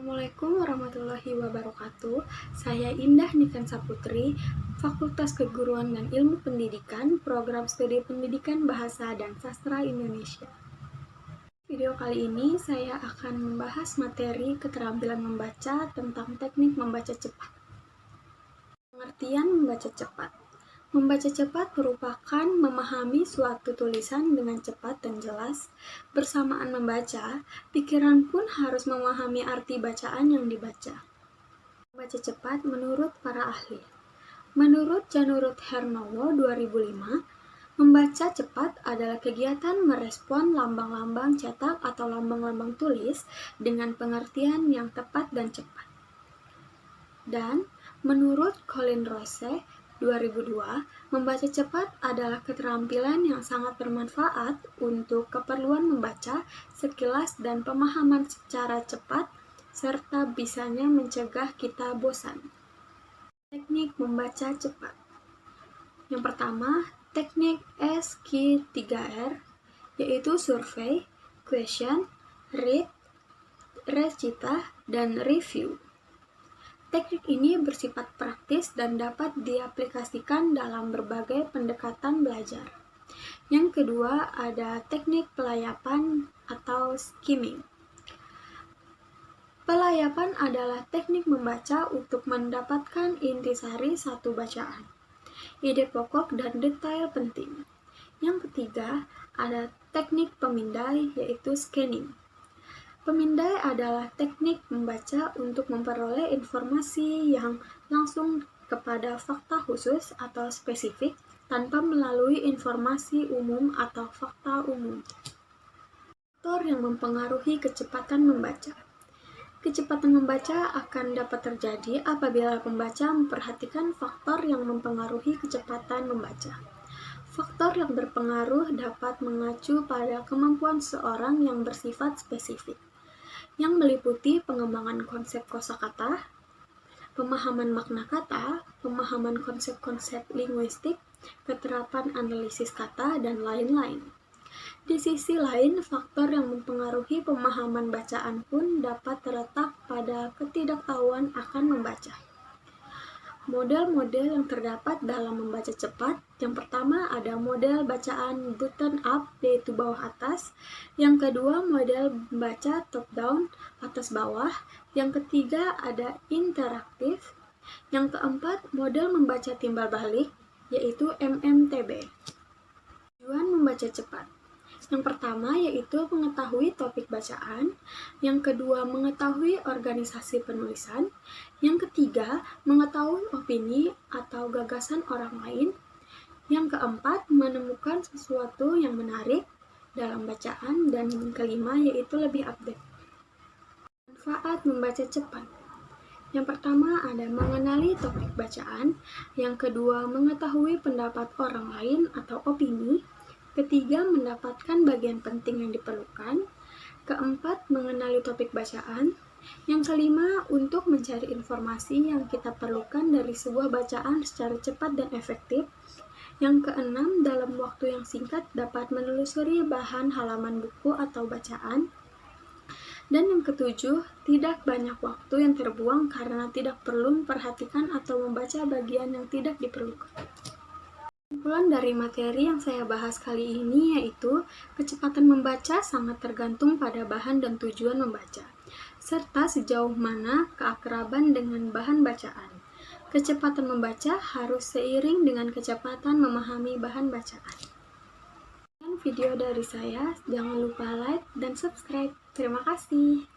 Assalamualaikum warahmatullahi wabarakatuh. Saya Indah Nikansa Putri, Fakultas Keguruan dan Ilmu Pendidikan, Program Studi Pendidikan Bahasa dan Sastra Indonesia. Video kali ini saya akan membahas materi keterampilan membaca tentang teknik membaca cepat. Pengertian membaca cepat. Membaca cepat merupakan memahami suatu tulisan dengan cepat dan jelas. Bersamaan membaca, pikiran pun harus memahami arti bacaan yang dibaca. Membaca cepat menurut para ahli. Menurut Janurut Hernowo 2005, membaca cepat adalah kegiatan merespon lambang-lambang cetak atau lambang-lambang tulis dengan pengertian yang tepat dan cepat. Dan menurut Colin Rose 2002, membaca cepat adalah keterampilan yang sangat bermanfaat untuk keperluan membaca sekilas dan pemahaman secara cepat, serta bisanya mencegah kita bosan. Teknik membaca cepat. Yang pertama, teknik SQ3R, yaitu survei, question, read, recita, dan review. Teknik ini bersifat praktis dan dapat diaplikasikan dalam berbagai pendekatan belajar. Yang kedua, ada teknik pelayapan atau skimming. Pelayapan adalah teknik membaca untuk mendapatkan intisari satu bacaan, ide pokok dan detail penting. Yang ketiga, ada teknik pemindai, yaitu scanning. Pemindai adalah teknik membaca untuk memperoleh informasi yang langsung kepada fakta khusus atau spesifik tanpa melalui informasi umum atau fakta umum. Faktor yang mempengaruhi kecepatan membaca. Kecepatan membaca akan dapat terjadi apabila pembaca memperhatikan faktor yang mempengaruhi kecepatan membaca. Faktor yang berpengaruh dapat mengacu pada kemampuan seorang yang bersifat spesifik, yang meliputi pengembangan konsep kosakata, pemahaman makna kata, pemahaman konsep-konsep linguistik, keterapan analisis kata, dan lain-lain. Di sisi lain, faktor yang mempengaruhi pemahaman bacaan pun dapat terletak pada ketidaktahuan akan membaca. Model-model yang terdapat dalam membaca cepat. Yang pertama ada model bacaan button up, yaitu bawah atas. Yang kedua model baca top down, atas bawah. Yang ketiga ada interaktif. Yang keempat model membaca timbal balik, yaitu MMTB. Tujuan membaca cepat. Yang pertama yaitu mengetahui topik bacaan, yang kedua mengetahui organisasi penulisan, yang ketiga mengetahui opini atau gagasan orang lain, yang keempat menemukan sesuatu yang menarik dalam bacaan, dan yang kelima yaitu lebih update. Manfaat membaca cepat. Yang pertama ada mengenali topik bacaan, yang kedua mengetahui pendapat orang lain atau opini, ketiga, mendapatkan bagian penting yang diperlukan. Keempat, mengenali topik bacaan. Yang kelima, untuk mencari informasi yang kita perlukan dari sebuah bacaan secara cepat dan efektif. Yang keenam, dalam waktu yang singkat dapat menelusuri bahan halaman buku atau bacaan. Dan yang ketujuh, tidak banyak waktu yang terbuang karena tidak perlu memperhatikan atau membaca bagian yang tidak diperlukan. Kesimpulan dari materi yang saya bahas kali ini yaitu kecepatan membaca sangat tergantung pada bahan dan tujuan membaca, serta sejauh mana keakraban dengan bahan bacaan. Kecepatan membaca harus seiring dengan kecepatan memahami bahan bacaan. Dan video dari saya, jangan lupa like dan subscribe. Terima kasih.